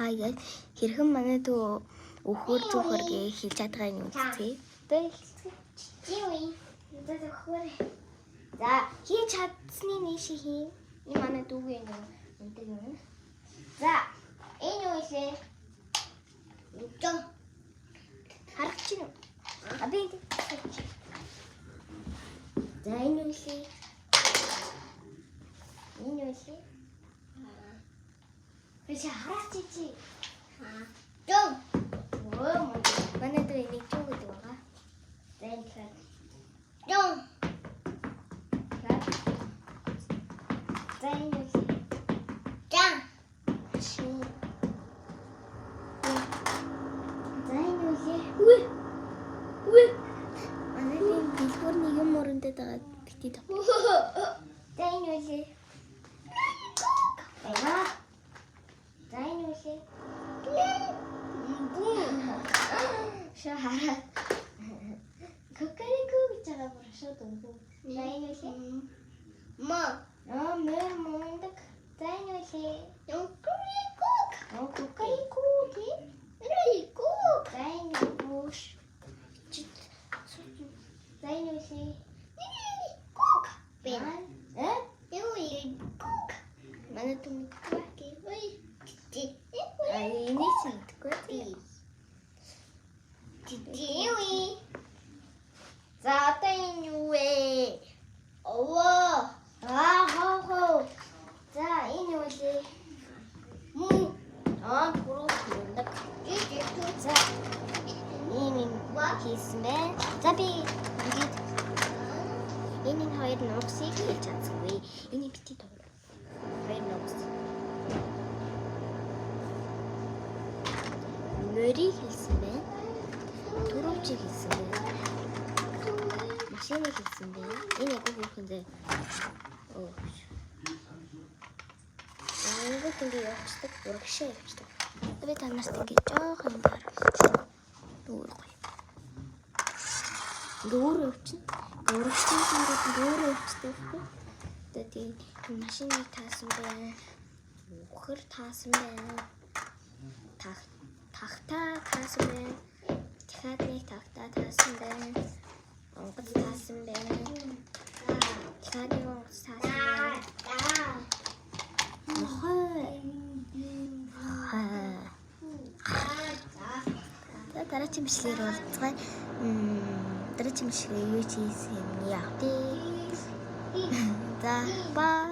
хаяад хэрхэн манай дүү өхөр зүхэр гээ хийж чадгаа юм үзье. Тэ хэлцгээе. За хийж чадсны нэши хийн. Энэ манай дүүгийн өндөг юм. За энэ юу вэ? Үгүй. Харагч нь. Аби. За энэ юу вэ? Энэ юу вэ? Биш хараач чи. Дөө. Манай дүү энийг юу гэдэг байгаа? Зэн хаа. Дөө. Зэн юу вэ? Жан. Ши. Зэн юу вэ? Үе. Манай дүү дэлгүүрний юм өрөндөө байгаа битээ тав. Зэн юу вэ? Шахара. Кокарику гэж байгаа бошоо дөнгөө. Зайнуулээ. Ма. Мөндөг. Зайнуулээ. Кокарику. Кокарику ки. Кокарику. Зайнууш. Зайнуулээ. Кок. Бэн. Юуи кок. Манай түмэхгүй ки. Ой. Энийг мэдгүй. Диви. За одоо энэ юу вэ? Оо. Хоо. За энэ юу вэ? Буруу хүндэг. За. Энэ хийсэн бэ? За би энэ хоёр нугсыг хийж чадсангүй. Энийг бити тоо. Хоёр нугс. Мөрийг хийсэн бэ? Турууч хийсэн бэ? Машиныг хийсэн бэ? Энэ яг хүүхэндээ. Ингээд ингэ явчихдаг, урагшаа явчихдаг. Би танаас ингэ жоох юм дарах. Дүүргүй. Дүүр явчихна. Урагшаа ингээд дүүр явчихдаг. Тэгээд машиныг таасан байна. Өхөр таасан байна. Тахта таасан байна. Дахиад тахта таасан байна. Онгоц таасан байна. Дахиад онгоц таасан байна. Дараагийн бичлэгээр уулзгай. Дараагийн бичлэгээр юу ч хийсэн юм яа. За, бай.